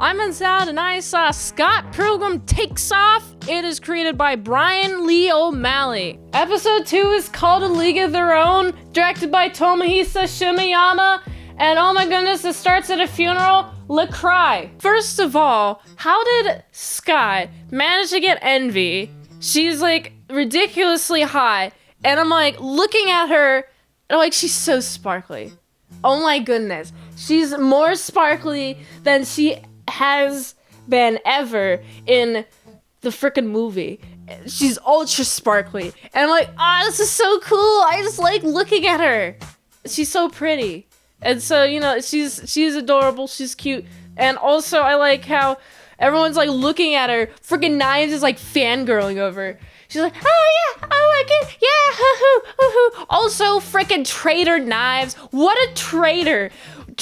I'm Salad and I saw Scott Pilgrim Takes Off. It is created by Brian Lee O'Malley. Episode 2 is called A League of Their Own, directed by Tomohisa Shimiyama. And oh my goodness, it starts at a funeral. Le Cry. First of all, how did Scott manage to get Envy? She's like ridiculously hot. And I'm like looking at her and I'm like, she's so sparkly. Oh my goodness. She's more sparkly than she has been ever in the freaking movie. She's ultra sparkly. And I'm like, oh, this is so cool. I just like looking at her. She's so pretty. And so, you know, she's adorable. She's cute. And also I like how everyone's like looking at her. Freaking Knives is like fangirling over her. She's like, oh yeah, oh my god, yeah, hoo-hoo. Also, freaking traitor Knives. What a traitor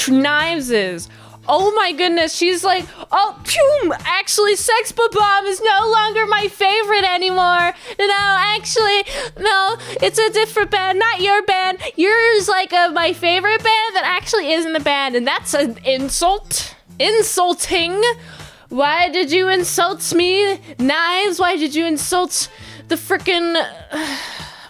Knives is. Oh my goodness, she's like, oh, phew, actually, Sex Bomb is no longer my favorite anymore. No, it's a different band, not your band. Yours like my favorite band that actually isn't a band, and that's an insult. Insulting. Why did you insult me, Knives? Why did you insult the frickin'...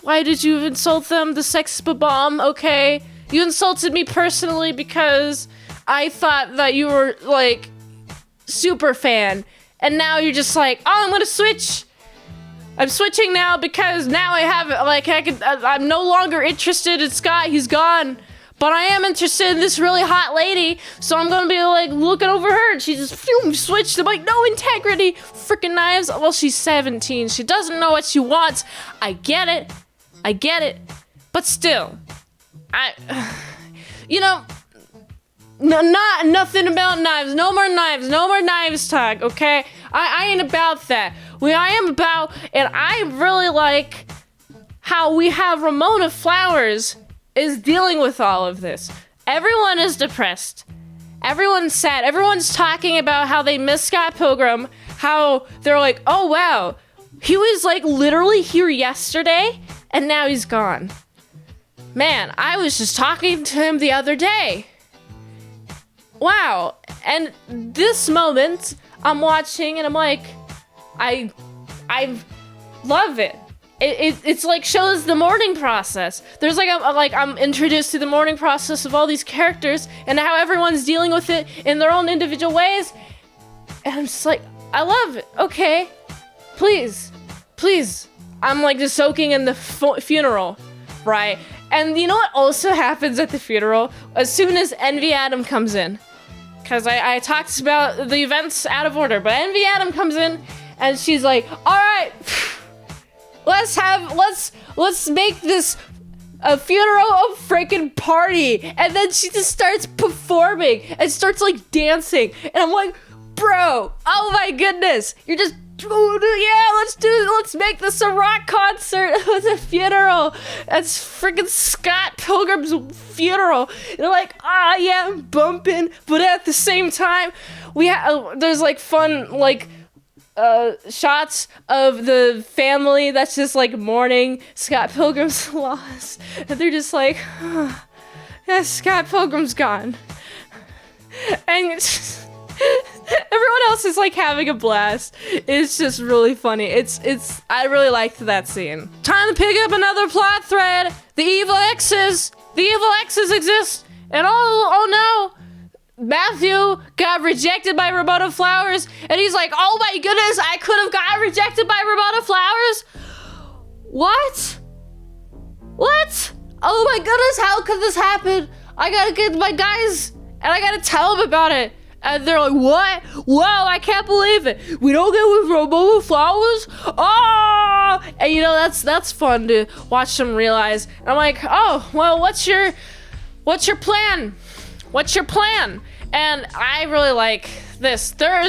why did you insult them? The Sex Bomb, okay? You insulted me personally because I thought that you were, like, super fan. And now you're just like, oh, I'm gonna switch. I'm switching now because now I have, like, I'm no longer interested in Scott. He's gone. But I am interested in this really hot lady, so I'm gonna be like looking over her, and she just switched. I'm like, no integrity, freaking Knives. Well, she's 17. She doesn't know what she wants. I get it. But still, you know, nothing about Knives. No more Knives talk. Okay, I ain't about that. What I am about, and I really like how we have Ramona Flowers is dealing with all of this. Everyone is depressed. Everyone's sad. Everyone's talking about how they miss Scott Pilgrim. How they're like, oh wow, he was like literally here yesterday and now he's gone. Man, I was just talking to him the other day. Wow. And this moment I'm watching and I'm like, I love it. It's like shows the mourning process. There's like I'm introduced to the mourning process of all these characters and how everyone's dealing with it in their own individual ways. And I'm just like, I love it. Okay, please. I'm like just soaking in the funeral, right? And you know what also happens at the funeral? As soon as Envy Adam comes in, because I talked about the events out of order, but Envy Adam comes in and she's like, all right. Let's make this a funeral a freaking party. And then she just starts performing and starts like dancing. And I'm like, bro, oh my goodness. You're just, let's make this a rock concert. It's a funeral. That's freaking Scott Pilgrim's funeral. And they're like, yeah, I'm bumping. But at the same time, there's like fun, like, shots of the family that's just like mourning Scott Pilgrim's loss, and they're just like, yeah, Scott Pilgrim's gone, and everyone else is like having a blast. It's just really funny. I really liked that scene. Time to pick up another plot thread. The evil exes exist, and oh no, Matthew got rejected by Ramona Flowers, and he's like, oh my goodness, I could have got rejected by Ramona Flowers? What? Oh my goodness, how could this happen? I gotta get my guys, and I gotta tell them about it. And they're like, what? Whoa, I can't believe it. We don't get with Ramona Flowers? Oh! And you know, that's fun to watch them realize. And I'm like, oh, well, what's your plan? What's your plan? And I really like this. There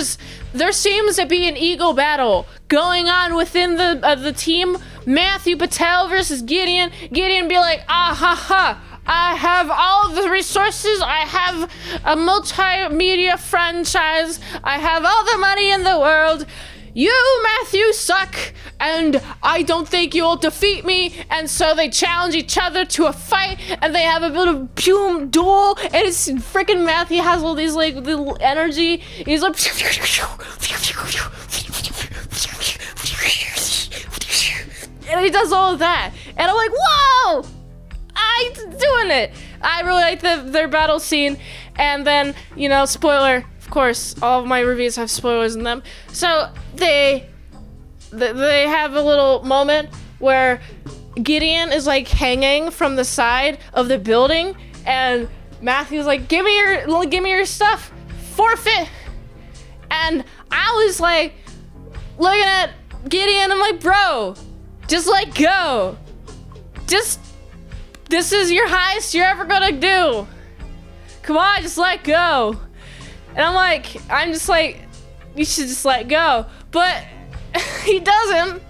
seems to be an ego battle going on within the team. Matthew Patel versus Gideon. Gideon be like, I have all the resources. I have a multimedia franchise. I have all the money in the world. you, Matthew, suck, and I don't think you'll defeat me. And so they challenge each other to a fight, and they have a bit of duel, and it's freaking Matthew has all these like little energy. He's like, and he does all of that, and I'm like, whoa, I'm doing it. I really like their battle scene, and then, you know, spoiler, of course, all of my reviews have spoilers in them. So they have a little moment where Gideon is like hanging from the side of the building, and Matthew's like, give me your stuff, forfeit. And I was like looking at Gideon, I'm like, bro, just let go. This is your highest you're ever gonna do. Come on, just let go. And I'm just like, you should just let go. But he doesn't.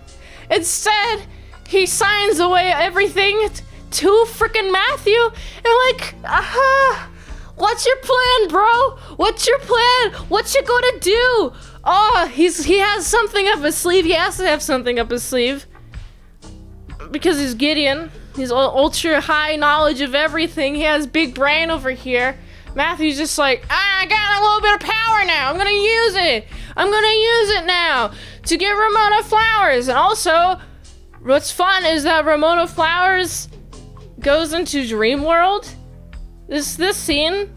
Instead, he signs away everything to freaking Matthew. And I'm like, what's your plan, bro? What's your plan? What you gonna do? Oh, he has something up his sleeve. He has to have something up his sleeve. Because he's Gideon. He's ultra high knowledge of everything. He has big brain over here. Matthew's just like, I got a little bit of power now. I'm gonna use it. I'm gonna use it now to get Ramona flowers. And also, what's fun is that Ramona Flowers goes into Dream World. This scene, it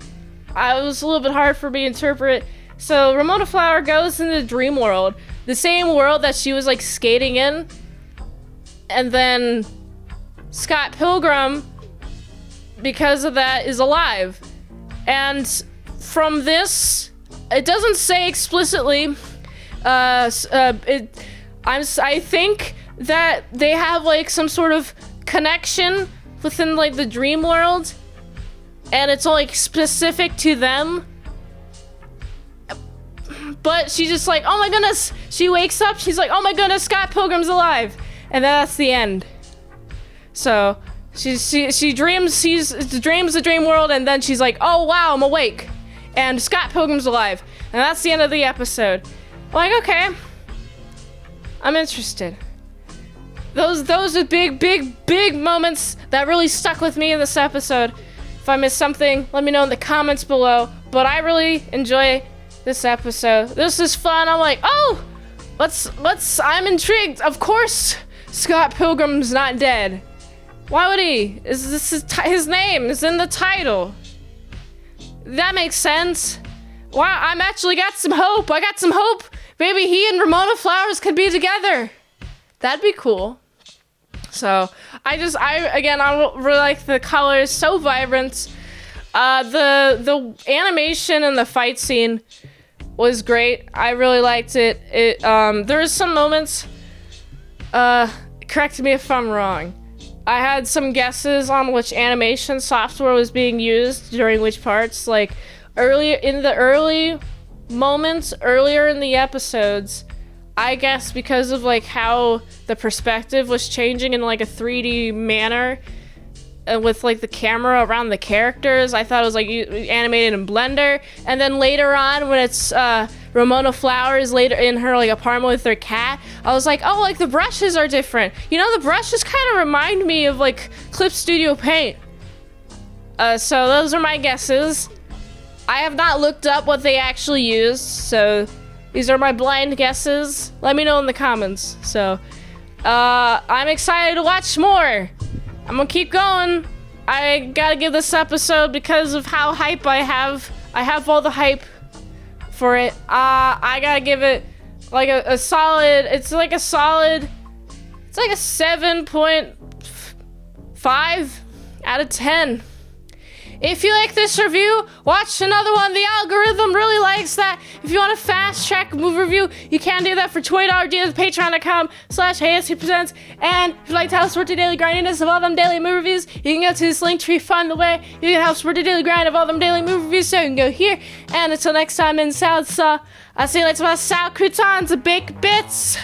was a little bit hard for me to interpret. So Ramona Flower goes into Dream World, the same world that she was like skating in. And then Scott Pilgrim, because of that, is alive. And from this, it doesn't say explicitly. I think that they have like some sort of connection within like the dream world, and it's all like specific to them. But she's just like, oh my goodness. She wakes up. She's like, oh my goodness, Scott Pilgrim's alive. And that's the end. So she dreams the dream world, and then she's like, oh wow, I'm awake, and Scott Pilgrim's alive, and that's the end of the episode. I'm like, okay, I'm interested. Those are big moments that really stuck with me in this episode. If I missed something, let me know in the comments below. But I really enjoy this episode. This is fun. I'm like, oh, I'm intrigued. Of course, Scott Pilgrim's not dead. Why would he? His name is in the title. That makes sense. Wow, I'm actually got some hope. I got some hope. Maybe he and Ramona Flowers could be together. That'd be cool. So, I really like the colors, so vibrant. The animation and the fight scene was great. I really liked it. There was some moments, correct me if I'm wrong. I had some guesses on which animation software was being used during which parts. Like, earlier in the episodes, I guess because of like how the perspective was changing in like a 3D manner, with like the camera around the characters, I thought it was like animated in Blender. And then later on, when it's Ramona Flowers later in her like apartment with her cat, I was like, oh, like the brushes are different. You know, the brushes kind of remind me of like Clip Studio Paint. So those are my guesses. I have not looked up what they actually used, so these are my blind guesses. Let me know in the comments. So I'm excited to watch more. I'm gonna keep going. I gotta give this episode, because of how hype I have all the hype for it. I gotta give it like a solid, it's like a 7.5 out of 10. If you like this review, watch another one. The algorithm really likes that. If you want a fast track movie review, you can do that for $20 deals at patreon.com/ASEPresents. And if you like to help support the daily grindiness of all them daily movie reviews, you can go to this link tree, find the way. You can help support the daily grind of all them daily movie reviews, so you can go here. And until next time in Salad Saw, I'll see you later about sour croutons and baked bits.